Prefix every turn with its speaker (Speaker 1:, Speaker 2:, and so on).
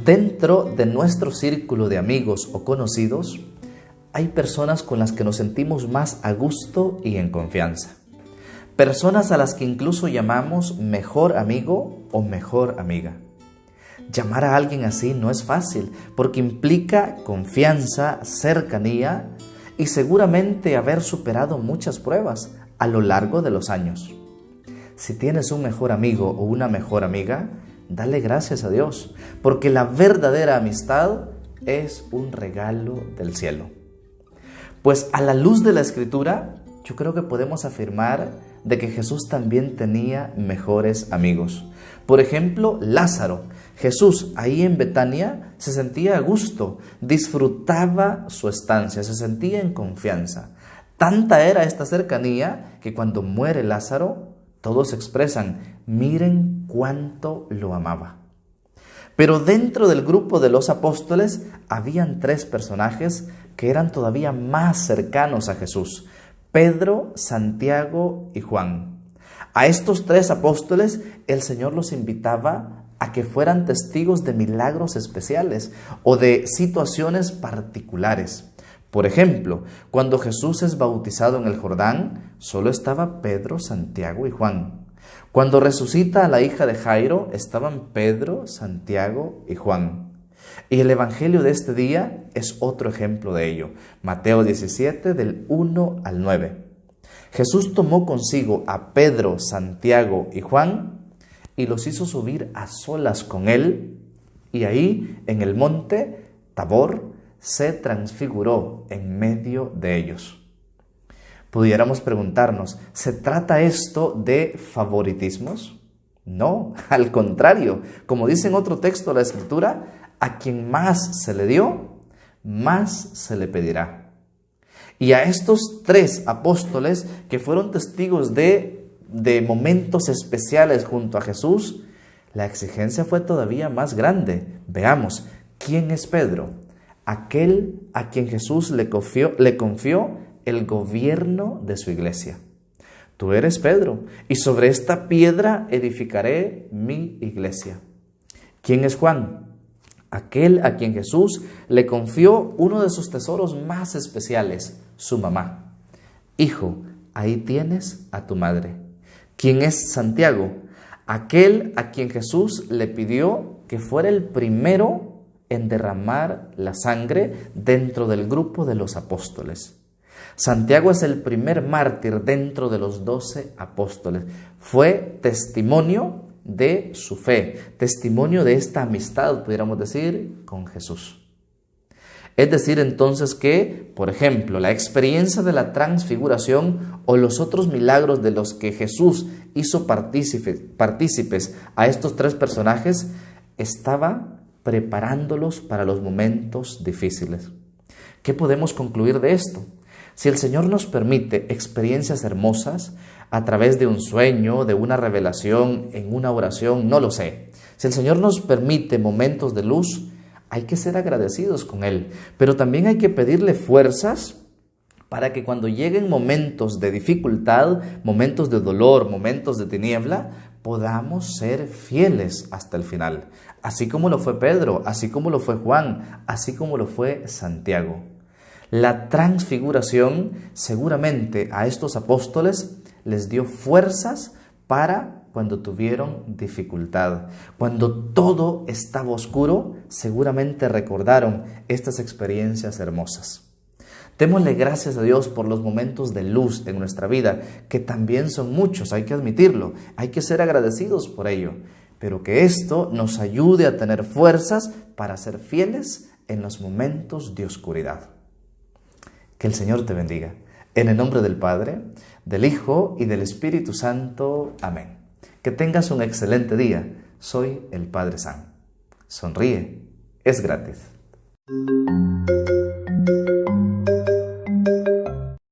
Speaker 1: Dentro de nuestro círculo de amigos o conocidos, hay personas con las que nos sentimos más a gusto y en confianza. Personas a las que incluso llamamos mejor amigo o mejor amiga. Llamar a alguien así no es fácil porque implica confianza, cercanía y seguramente haber superado muchas pruebas a lo largo de los años. Si tienes un mejor amigo o una mejor amiga, dale gracias a Dios, porque la verdadera amistad es un regalo del cielo. Pues a la luz de la Escritura, yo creo que podemos afirmar de que Jesús también tenía mejores amigos. Por ejemplo, Lázaro. Jesús ahí en Betania se sentía a gusto, disfrutaba su estancia, se sentía en confianza. Tanta era esta cercanía que cuando muere Lázaro, todos expresan, miren cuánto lo amaba. Pero dentro del grupo de los apóstoles habían 3 personajes que eran todavía más cercanos a Jesús: Pedro, Santiago y Juan. A estos 3 apóstoles el Señor los invitaba a que fueran testigos de milagros especiales o de situaciones particulares. Por ejemplo, cuando Jesús es bautizado en el Jordán, solo estaba Pedro, Santiago y Juan. Cuando resucita a la hija de Jairo, estaban Pedro, Santiago y Juan. Y el evangelio de este día es otro ejemplo de ello. Mateo 17, del 1 al 9. Jesús tomó consigo a Pedro, Santiago y Juan y los hizo subir a solas con él, y ahí, en el monte Tabor, se transfiguró en medio de ellos. Pudiéramos preguntarnos, ¿se trata esto de favoritismos? No, al contrario, como dice en otro texto de la Escritura, a quien más se le dio, más se le pedirá. Y a estos 3 apóstoles que fueron testigos de momentos especiales junto a Jesús, la exigencia fue todavía más grande. Veamos, ¿quién es Pedro? Aquel a quien Jesús le confió el gobierno de su iglesia. Tú eres Pedro, y sobre esta piedra edificaré mi iglesia. ¿Quién es Juan? Aquel a quien Jesús le confió uno de sus tesoros más especiales, su mamá. Hijo, ahí tienes a tu madre. ¿Quién es Santiago? Aquel a quien Jesús le pidió que fuera el primero en derramar la sangre dentro del grupo de los apóstoles. Santiago es el primer mártir dentro de los 12 apóstoles. Fue testimonio de su fe, testimonio de esta amistad, pudiéramos decir, con Jesús. Es decir, entonces que, por ejemplo, la experiencia de la transfiguración o los otros milagros de los que Jesús hizo partícipes a estos 3 personajes, estaba preparándolos para los momentos difíciles. ¿Qué podemos concluir de esto? Si el Señor nos permite experiencias hermosas a través de un sueño, de una revelación, en una oración, no lo sé. Si el Señor nos permite momentos de luz, hay que ser agradecidos con Él, pero también hay que pedirle fuerzas para que cuando lleguen momentos de dificultad, momentos de dolor, momentos de tiniebla, podamos ser fieles hasta el final, así como lo fue Pedro, así como lo fue Juan, así como lo fue Santiago. La transfiguración seguramente a estos apóstoles les dio fuerzas para cuando tuvieron dificultad. Cuando todo estaba oscuro, seguramente recordaron estas experiencias hermosas. Démosle gracias a Dios por los momentos de luz en nuestra vida, que también son muchos, hay que admitirlo, hay que ser agradecidos por ello, pero que esto nos ayude a tener fuerzas para ser fieles en los momentos de oscuridad. Que el Señor te bendiga. En el nombre del Padre, del Hijo y del Espíritu Santo. Amén. Que tengas un excelente día. Soy el Padre San. Sonríe, es gratis.